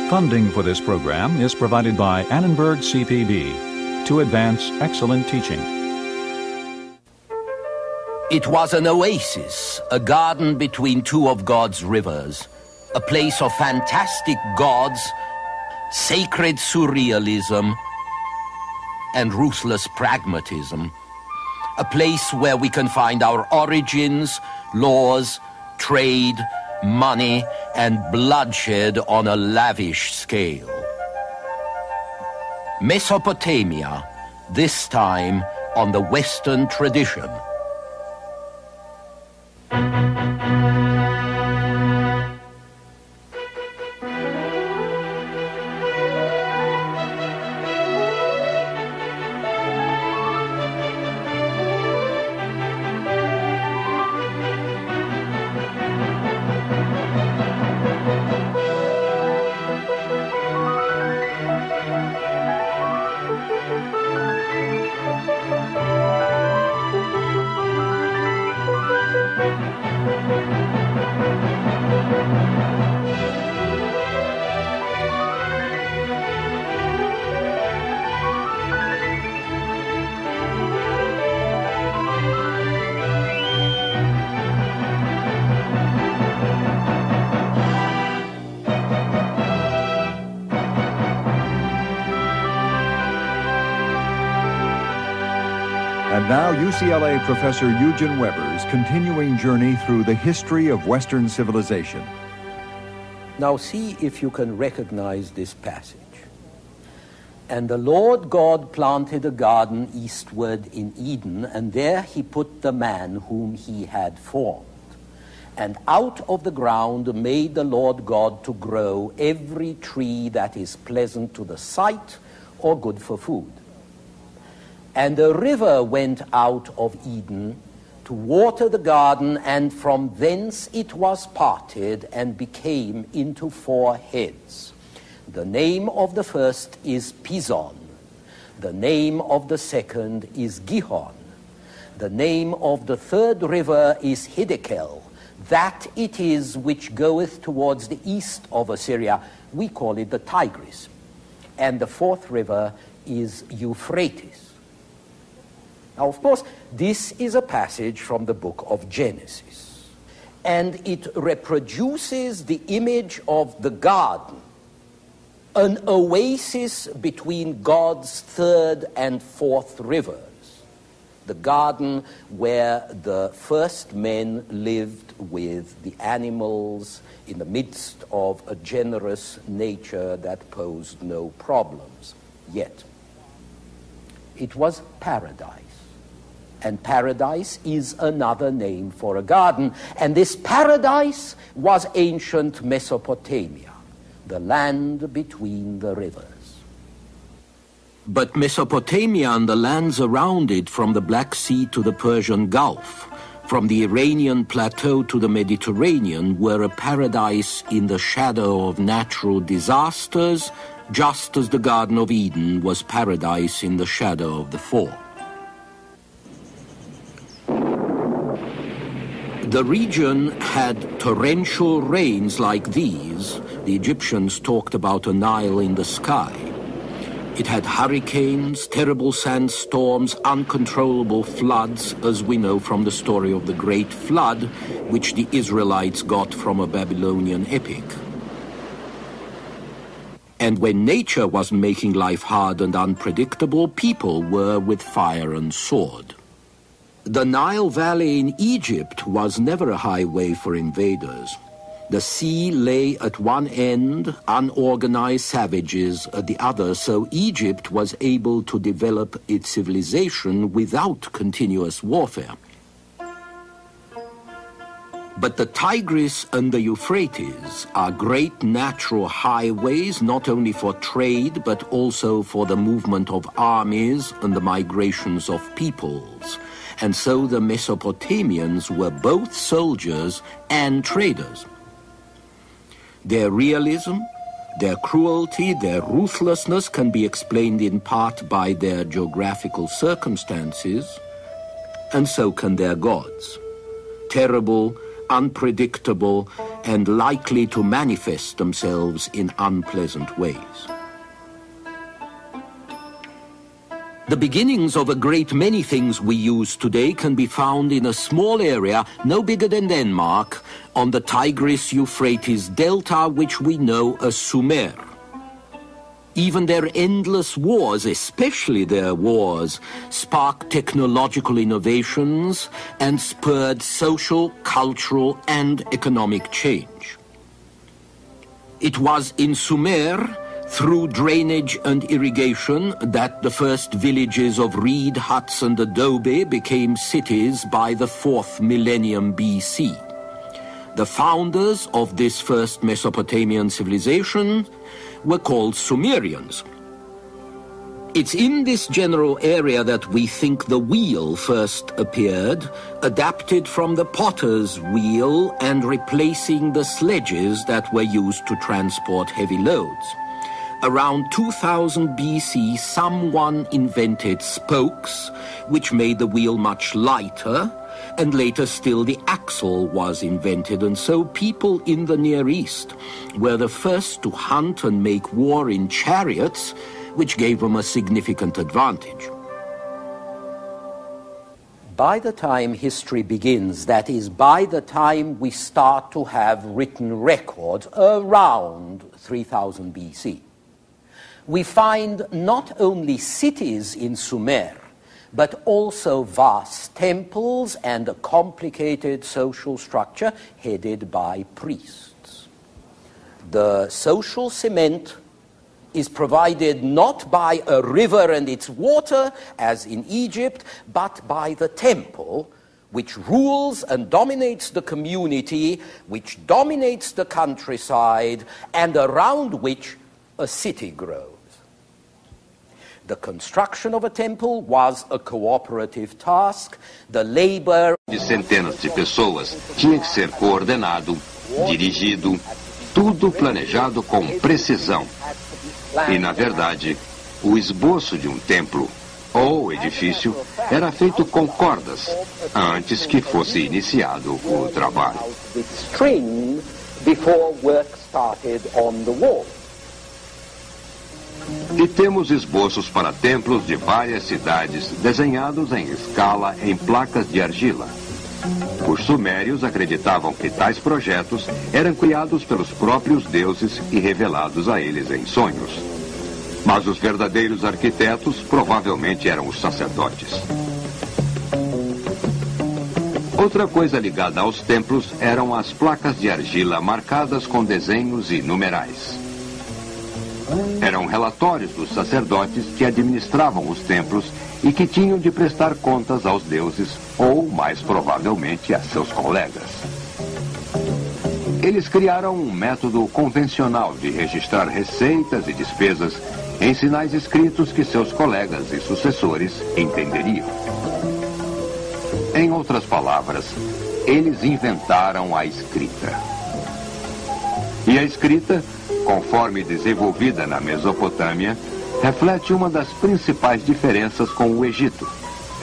Funding for this program is provided by Annenberg CPB to advance excellent teaching. It was an oasis, a garden between two of God's rivers, a place of fantastic gods, sacred surrealism, and ruthless pragmatism. A place where we can find our origins, laws, trade, money, and bloodshed on a lavish scale. Mesopotamia, this time on the Western tradition. And now UCLA Professor Eugen Weber's continuing journey through the history of Western civilization. Now see if you can recognize this passage. And the Lord God planted a garden eastward in Eden, and there he put the man whom he had formed. And out of the ground made the Lord God to grow every tree that is pleasant to the sight or good for food. And a river went out of Eden to water the garden, and from thence it was parted and became into 4 heads. The name of the first is Pison. The name of the second is Gihon. The name of the third river is Hiddekel. That it is which goeth towards the east of Assyria. We call it the Tigris. And the fourth river is Euphrates. Now, of course, this is a passage from the book of Genesis, and it reproduces the image of the garden, an oasis between God's third and fourth rivers, the garden where the first men lived with the animals in the midst of a generous nature that posed no problems. Yet, it was paradise. And paradise is another name for a garden. And this paradise was ancient Mesopotamia, the land between the rivers. But Mesopotamia and the lands around it, from the Black Sea to the Persian Gulf, from the Iranian plateau to the Mediterranean, were a paradise in the shadow of natural disasters, just as the Garden of Eden was paradise in the shadow of the fall. The region had torrential rains like these. The Egyptians talked about a Nile in the sky. It had hurricanes, terrible sandstorms, uncontrollable floods, as we know from the story of the Great Flood, which the Israelites got from a Babylonian epic. And when nature was making life hard and unpredictable, people were with fire and sword. The Nile Valley in Egypt was never a highway for invaders. The sea lay at one end, unorganized savages at the other, so Egypt was able to develop its civilization without continuous warfare. But the Tigris and the Euphrates are great natural highways, not only for trade, but also for the movement of armies and the migrations of peoples. And so the Mesopotamians were both soldiers and traders. Their realism, their cruelty, their ruthlessness can be explained in part by their geographical circumstances, and so can their gods. Terrible, unpredictable, and likely to manifest themselves in unpleasant ways. The beginnings of a great many things we use today can be found in a small area, no bigger than Denmark, on the Tigris-Euphrates delta, which we know as Sumer. Even their endless wars, especially their wars, sparked technological innovations and spurred social, cultural, and economic change. It was in Sumer, through drainage and irrigation, that the first villages of reed huts and adobe became cities by the 4th millennium BC. The founders of this first Mesopotamian civilization were called Sumerians. It's in this general area that we think the wheel first appeared, adapted from the potter's wheel and replacing the sledges that were used to transport heavy loads. Around 2000 BC, someone invented spokes, which made the wheel much lighter, and later still the axle was invented, and so people in the Near East were the first to hunt and make war in chariots, which gave them a significant advantage. By the time history begins, that is, by the time we start to have written records around 3000 BC, we find not only cities in Sumer, but also vast temples and a complicated social structure headed by priests. The social cement is provided not by a river and its water, as in Egypt, but by the temple, which rules and dominates the community, which dominates the countryside, and around which a city grows. The construction of a temple was a cooperative task. The labor de centenas de pessoas tinha que ser coordenado, dirigido, tudo planejado com precisão. E, na verdade, o esboço de um templo ou edifício era feito com cordas antes que fosse iniciado o trabalho. E temos esboços para templos de várias cidades desenhados em escala em placas de argila. Os sumérios acreditavam que tais projetos eram criados pelos próprios deuses e revelados a eles em sonhos. Mas os verdadeiros arquitetos provavelmente eram os sacerdotes. Outra coisa ligada aos templos eram as placas de argila marcadas com desenhos e numerais. Eram relatórios dos sacerdotes que administravam os templos e que tinham de prestar contas aos deuses ou, mais provavelmente, a seus colegas. Eles criaram um método convencional de registrar receitas e despesas em sinais escritos que seus colegas e sucessores entenderiam. Em outras palavras, eles inventaram a escrita. E a escrita, conforme desenvolvida na Mesopotâmia, reflete uma das principais diferenças com o Egito: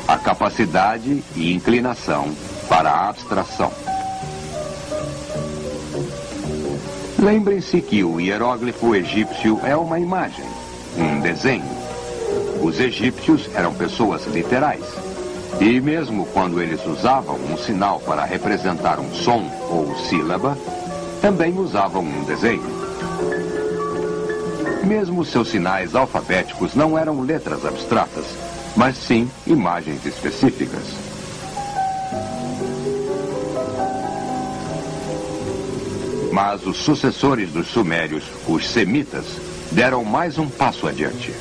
a capacidade e inclinação para a abstração. Lembrem-se que o hieróglifo egípcio é uma imagem, um desenho. Os egípcios eram pessoas literais. E mesmo quando eles usavam um sinal para representar um som ou sílaba, também usavam um desenho. Mesmo seus sinais alfabéticos não eram letras abstratas, mas sim imagens específicas. Mas os sucessores dos sumérios, os semitas, deram mais um passo adiante.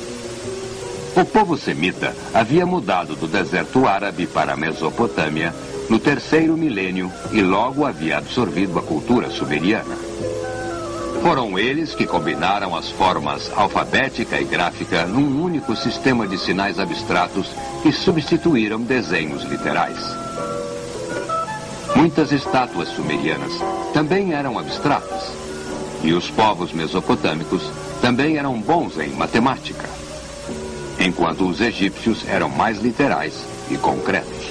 O povo semita havia mudado do deserto árabe para a Mesopotâmia no 3º milênio e logo havia absorvido a cultura sumeriana. Foram eles que combinaram as formas alfabética e gráfica num único sistema de sinais abstratos que substituíram desenhos literais. Muitas estátuas sumerianas também eram abstratas, e os povos mesopotâmicos também eram bons em matemática, enquanto os egípcios eram mais literais e concretos.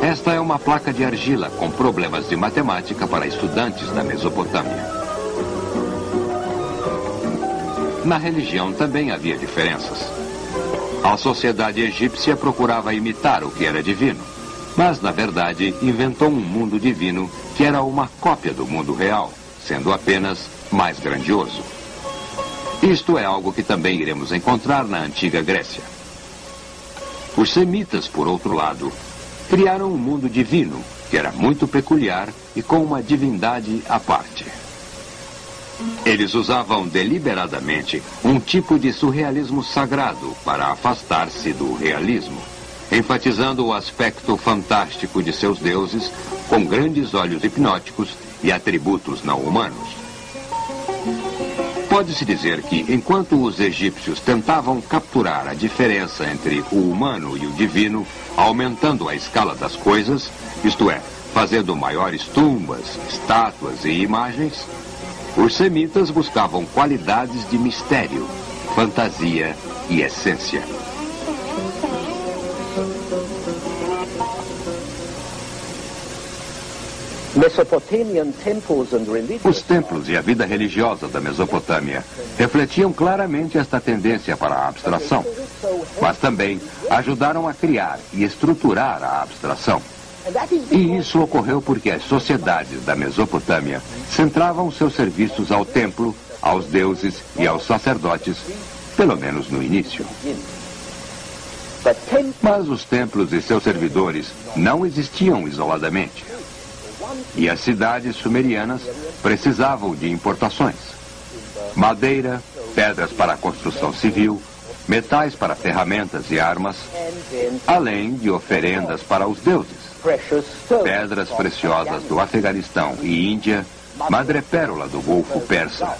Esta é uma placa de argila com problemas de matemática para estudantes da Mesopotâmia. Na religião também havia diferenças. A sociedade egípcia procurava imitar o que era divino, mas, na verdade, inventou um mundo divino que era uma cópia do mundo real, sendo apenas mais grandioso. Isto é algo que também iremos encontrar na antiga Grécia. Os semitas, por outro lado, criaram um mundo divino, que era muito peculiar e com uma divindade à parte. Eles usavam deliberadamente um tipo de surrealismo sagrado para afastar-se do realismo, enfatizando o aspecto fantástico de seus deuses com grandes olhos hipnóticos e atributos não humanos. Pode-se dizer que, enquanto os egípcios tentavam capturar a diferença entre o humano e o divino, aumentando a escala das coisas, isto é, fazendo maiores tumbas, estátuas e imagens, os semitas buscavam qualidades de mistério, fantasia e essência. Os templos e a vida religiosa da Mesopotâmia refletiam claramente esta tendência para a abstração, mas também ajudaram a criar e estruturar a abstração. E isso ocorreu porque as sociedades da Mesopotâmia centravam seus serviços ao templo, aos deuses e aos sacerdotes, pelo menos no início. Mas os templos e seus servidores não existiam isoladamente. E as cidades sumerianas precisavam de importações. Madeira, pedras para a construção civil, metais para ferramentas e armas, além de oferendas para os deuses. Pedras preciosas do Afeganistão e Índia, madrepérola do Golfo Persa.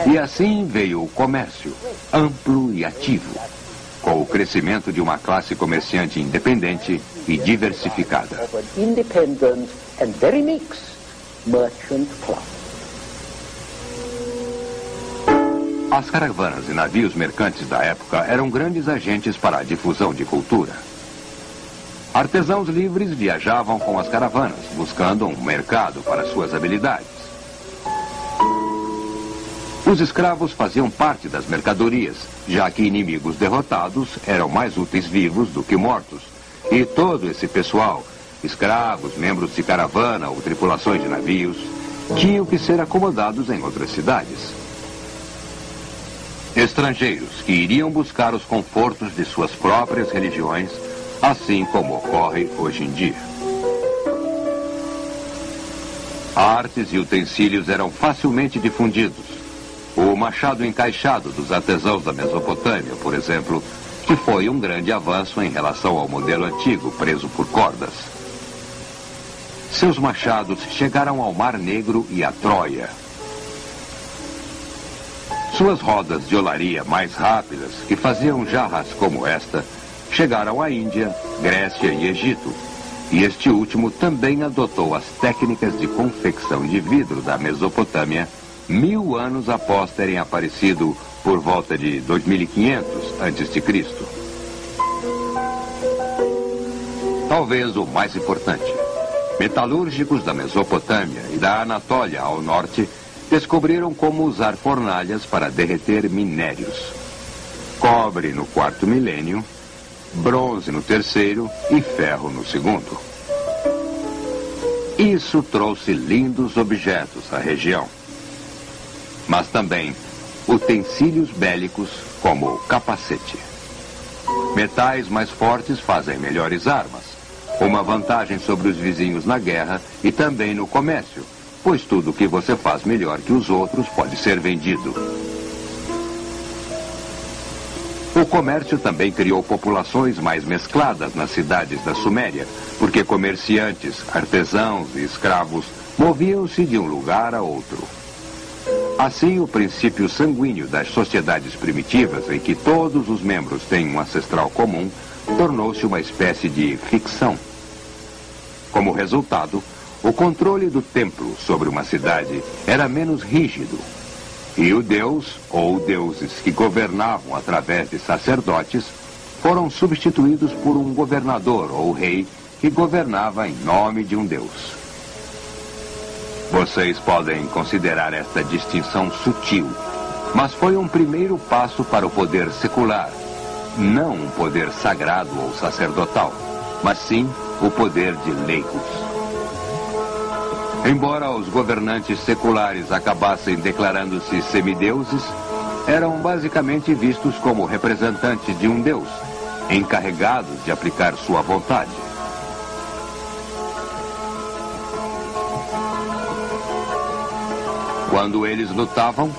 E assim veio o comércio, amplo e ativo, com o crescimento de uma classe comerciante independente e diversificada. As caravanas e navios mercantes da época eram grandes agentes para a difusão de cultura. Artesãos livres viajavam com as caravanas, buscando um mercado para suas habilidades. Os escravos faziam parte das mercadorias, já que inimigos derrotados eram mais úteis vivos do que mortos. E todo esse pessoal, escravos, membros de caravana ou tripulações de navios, tinham que ser acomodados em outras cidades. Estrangeiros que iriam buscar os confortos de suas próprias religiões, assim como ocorre hoje em dia. Artes e utensílios eram facilmente difundidos. O machado encaixado dos artesãos da Mesopotâmia, por exemplo, que foi um grande avanço em relação ao modelo antigo, preso por cordas. Seus machados chegaram ao Mar Negro e a Troia. Suas rodas de olaria mais rápidas, que faziam jarras como esta, chegaram à Índia, Grécia e Egito. E este último também adotou as técnicas de confecção de vidro da Mesopotâmia 1000 anos após terem aparecido por volta de 2500 a.C. Talvez o mais importante. Metalúrgicos da Mesopotâmia e da Anatólia ao norte descobriram como usar fornalhas para derreter minérios. Cobre no 4º milênio, bronze no 3º e ferro no 2º. Isso trouxe lindos objetos à região. Mas também utensílios bélicos como o capacete. Metais mais fortes fazem melhores armas, uma vantagem sobre os vizinhos na guerra e também no comércio, pois tudo que você faz melhor que os outros pode ser vendido. O comércio também criou populações mais mescladas nas cidades da Suméria, porque comerciantes, artesãos e escravos moviam-se de um lugar a outro. Assim, o princípio sanguíneo das sociedades primitivas, em que todos os membros têm um ancestral comum, tornou-se uma espécie de ficção. Como resultado, o controle do templo sobre uma cidade era menos rígido, e o deus ou deuses que governavam através de sacerdotes foram substituídos por um governador ou rei que governava em nome de um Deus. Vocês podem considerar esta distinção sutil, mas foi um primeiro passo para o poder secular, não um poder sagrado ou sacerdotal, mas sim o poder de leigos. Embora os governantes seculares acabassem declarando-se semideuses, eram basicamente vistos como representantes de um Deus, encarregados de aplicar sua vontade. Quando eles lutavam,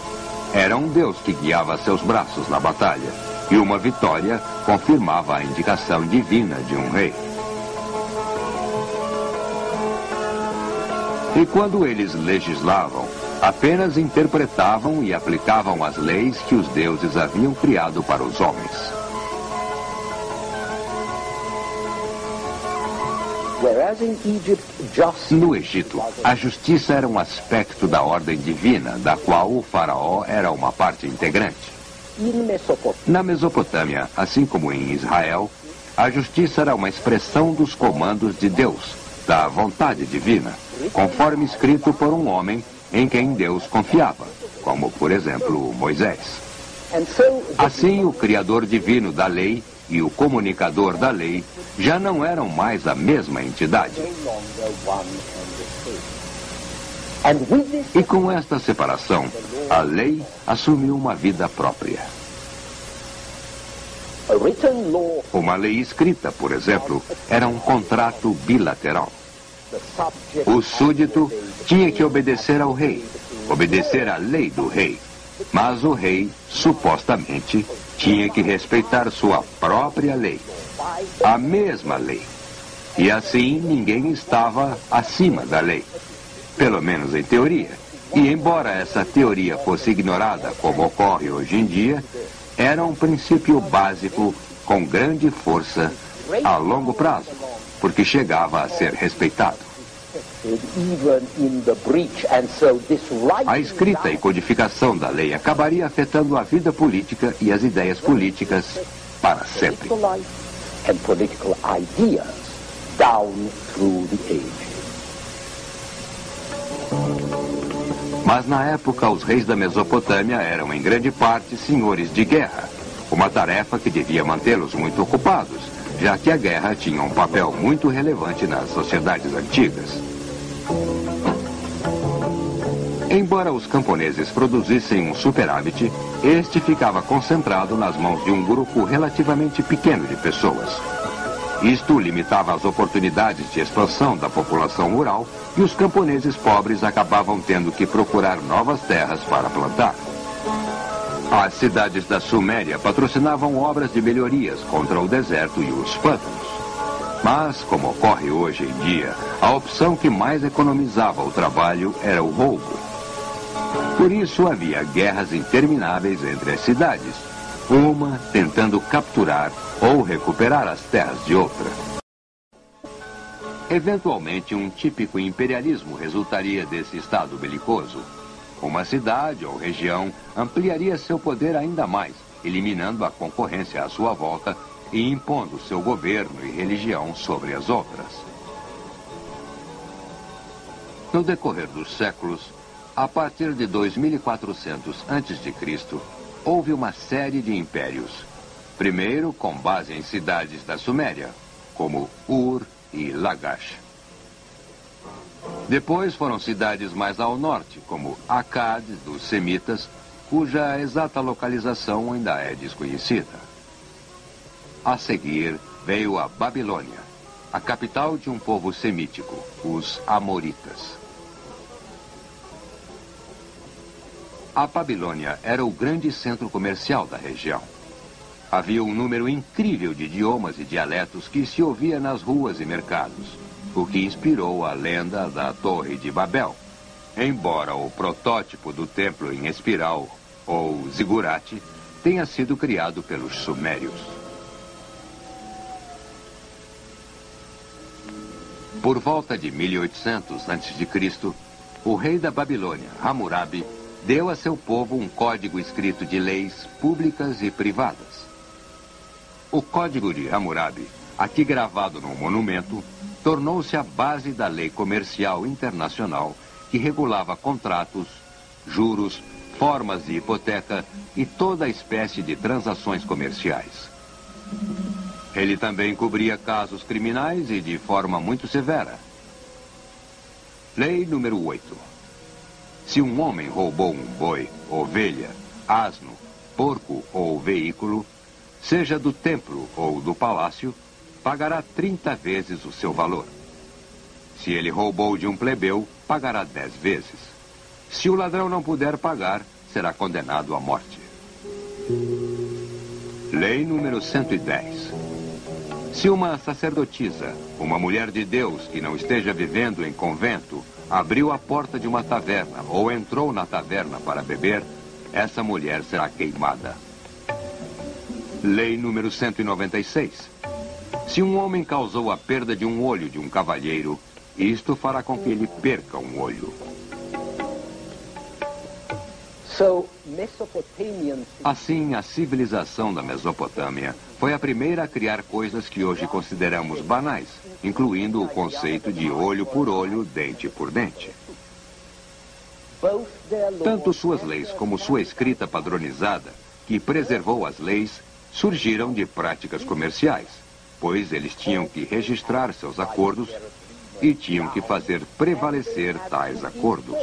era um Deus que guiava seus braços na batalha, e uma vitória confirmava a indicação divina de um rei. E quando eles legislavam, apenas interpretavam e aplicavam as leis que os deuses haviam criado para os homens. No Egito, a justiça era um aspecto da ordem divina, da qual o faraó era uma parte integrante. Na Mesopotâmia, assim como em Israel, a justiça era uma expressão dos comandos de Deus, da vontade divina, conforme escrito por um homem em quem Deus confiava, como, por exemplo, Moisés. Assim, o Criador divino da lei e o comunicador da lei já não eram mais a mesma entidade. E com esta separação, a lei assumiu uma vida própria. Uma lei escrita, por exemplo, era um contrato bilateral. O súdito tinha que obedecer ao rei, obedecer à lei do rei. Mas o rei, supostamente, tinha que respeitar sua própria lei, a mesma lei. E assim ninguém estava acima da lei, pelo menos em teoria. E embora essa teoria fosse ignorada, como ocorre hoje em dia, era um princípio básico com grande força a longo prazo, porque chegava a ser respeitado. A escrita e codificação da lei acabaria afetando a vida política e as ideias políticas para sempre. Mas na época, os reis da Mesopotâmia eram em grande parte senhores de guerra, uma tarefa que devia mantê-los muito ocupados, já que a guerra tinha um papel muito relevante nas sociedades antigas. Embora os camponeses produzissem um superávit, este ficava concentrado nas mãos de um grupo relativamente pequeno de pessoas. Isto limitava as oportunidades de expansão da população rural e os camponeses pobres acabavam tendo que procurar novas terras para plantar. As cidades da Suméria patrocinavam obras de melhorias contra o deserto e os pântanos. Mas, como ocorre hoje em dia, a opção que mais economizava o trabalho era o roubo. Por isso havia guerras intermináveis entre as cidades, uma tentando capturar ou recuperar as terras de outra. Eventualmente, um típico imperialismo resultaria desse estado belicoso. Uma cidade ou região ampliaria seu poder ainda mais, eliminando a concorrência à sua volta e impondo seu governo e religião sobre as outras. No decorrer dos séculos, a partir de 2400 a.C., houve uma série de impérios. Primeiro, com base em cidades da Suméria, como Ur e Lagash. Depois foram cidades mais ao norte, como Akkad, dos Semitas, cuja exata localização ainda é desconhecida. A seguir, veio a Babilônia, a capital de um povo semítico, os Amoritas. A Babilônia era o grande centro comercial da região. Havia um número incrível de idiomas e dialetos que se ouvia nas ruas e mercados, o que inspirou a lenda da Torre de Babel. Embora o protótipo do templo em espiral, ou zigurate, tenha sido criado pelos sumérios. Por volta de 1800 a.C., o rei da Babilônia, Hammurabi, deu a seu povo um código escrito de leis públicas e privadas. O Código de Hammurabi, aqui gravado num monumento, tornou-se a base da lei comercial internacional que regulava contratos, juros, formas de hipoteca e toda espécie de transações comerciais. Ele também cobria casos criminais e de forma muito severa. Lei número 8. Se um homem roubou um boi, ovelha, asno, porco ou veículo, seja do templo ou do palácio, pagará 30 vezes o seu valor. Se ele roubou de um plebeu, pagará 10 vezes. Se o ladrão não puder pagar, será condenado à morte. Lei número 110. Se uma sacerdotisa, uma mulher de Deus que não esteja vivendo em convento, abriu a porta de uma taverna ou entrou na taverna para beber, essa mulher será queimada. Lei número 196. Se um homem causou a perda de um olho de um cavalheiro, isto fará com que ele perca um olho. Assim, a civilização da Mesopotâmia foi a primeira a criar coisas que hoje consideramos banais, incluindo o conceito de olho por olho, dente por dente. Tanto suas leis como sua escrita padronizada, que preservou as leis, surgiram de práticas comerciais, pois eles tinham que registrar seus acordos e tinham que fazer prevalecer tais acordos.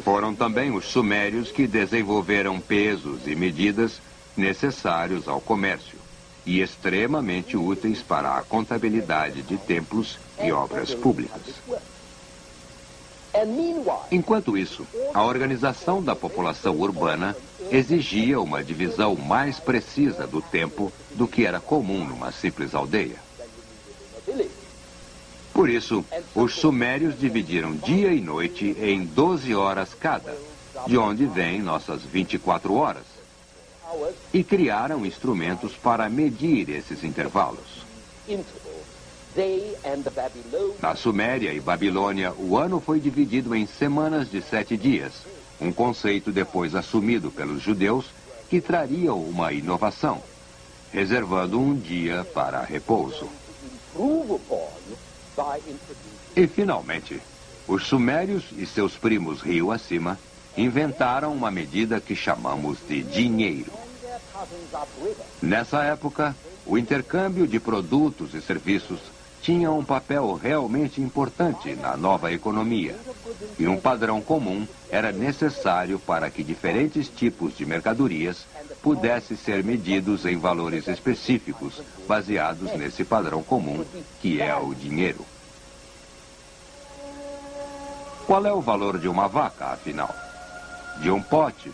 Foram também os sumérios que desenvolveram pesos e medidas necessários ao comércio e extremamente úteis para a contabilidade de templos e obras públicas. Enquanto isso, a organização da população urbana exigia uma divisão mais precisa do tempo do que era comum numa simples aldeia. Por isso, os sumérios dividiram dia e noite em 12 horas cada, de onde vêm nossas 24 horas, e criaram instrumentos para medir esses intervalos. Na Suméria e Babilônia, o ano foi dividido em semanas de 7 dias, um conceito depois assumido pelos judeus que traria uma inovação, reservando um dia para repouso. E, finalmente, os sumérios e seus primos rio acima inventaram uma medida que chamamos de dinheiro. Nessa época, o intercâmbio de produtos e serviços tinha um papel realmente importante na nova economia, e um padrão comum era necessário para que diferentes tipos de mercadorias pudessem ser medidos em valores específicos, baseados nesse padrão comum, que é o dinheiro. Qual é o valor de uma vaca, afinal? De um pote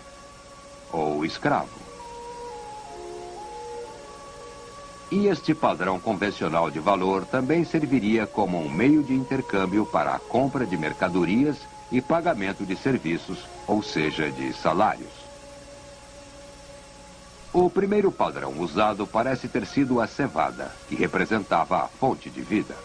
ou escravo? E este padrão convencional de valor também serviria como um meio de intercâmbio para a compra de mercadorias e pagamento de serviços, ou seja, de salários. O primeiro padrão usado parece ter sido a cevada, que representava a fonte de vida.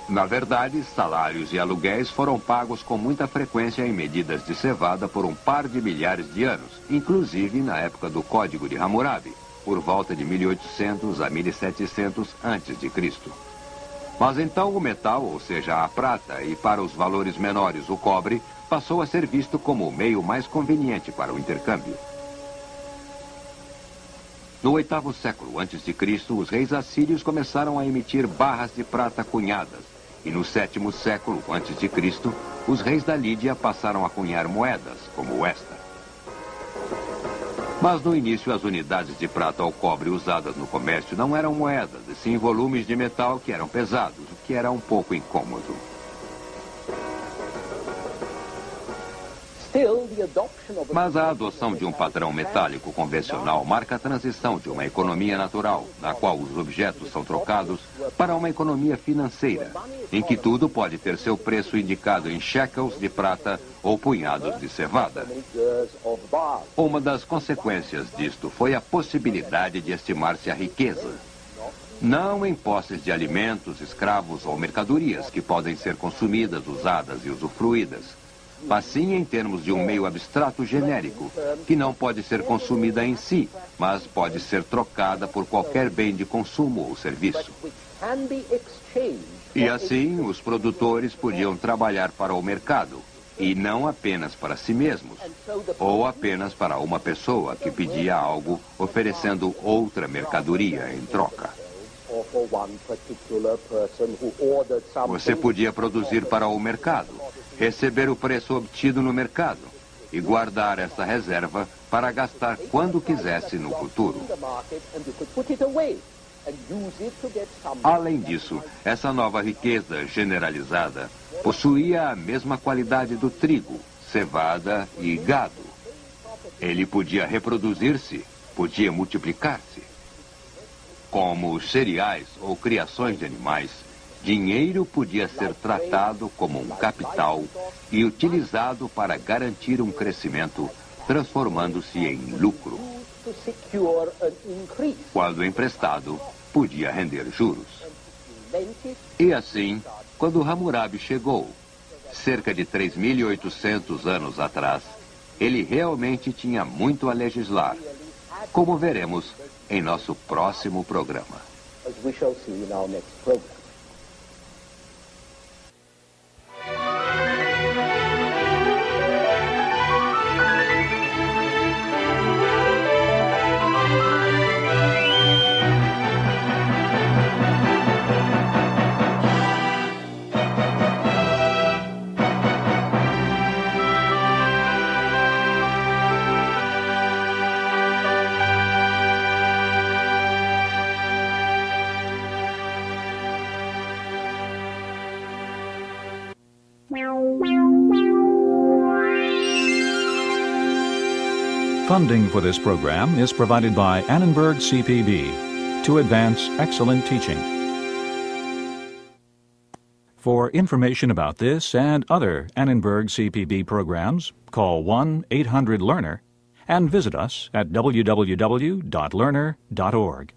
Na verdade, salários e aluguéis foram pagos com muita frequência em medidas de cevada por um par de milhares de anos, inclusive na época do Código de Hammurabi, por volta de 1800 a 1700 a.C. Mas então o metal, ou seja, a prata, e para os valores menores o cobre, passou a ser visto como o meio mais conveniente para o intercâmbio. No 8º século a.C., os reis assírios começaram a emitir barras de prata cunhadas, e no 7º século a.C., os reis da Lídia passaram a cunhar moedas, como esta. Mas no início as unidades de prata ou cobre usadas no comércio não eram moedas, e sim volumes de metal que eram pesados, o que era um pouco incômodo. Mas a adoção de um padrão metálico convencional marca a transição de uma economia natural, na qual os objetos são trocados, para uma economia financeira, em que tudo pode ter seu preço indicado em shekels de prata ou punhados de cevada. Uma das consequências disto foi a possibilidade de estimar-se a riqueza, não em posses de alimentos, escravos ou mercadorias que podem ser consumidas, usadas e usufruídas, mas sim em termos de um meio abstrato genérico, que não pode ser consumida em si, mas pode ser trocada por qualquer bem de consumo ou serviço. E assim, os produtores podiam trabalhar para o mercado, e não apenas para si mesmos, ou apenas para uma pessoa que pedia algo oferecendo outra mercadoria em troca. Você podia produzir para o mercado, receber o preço obtido no mercado e guardar essa reserva para gastar quando quisesse no futuro. Além disso, essa nova riqueza generalizada possuía a mesma qualidade do trigo, cevada e gado. Ele podia reproduzir-se, podia multiplicar-se. Como os cereais ou criações de animais, dinheiro podia ser tratado como um capital e utilizado para garantir um crescimento, transformando-se em lucro. Quando emprestado, podia render juros. E assim, quando Hammurabi chegou, cerca de 3.800 anos atrás, ele realmente tinha muito a legislar, como veremos em nosso próximo programa. Funding for this program is provided by Annenberg CPB to advance excellent teaching. For information about this and other Annenberg CPB programs, call 1-800-LEARNER and visit us at www.learner.org.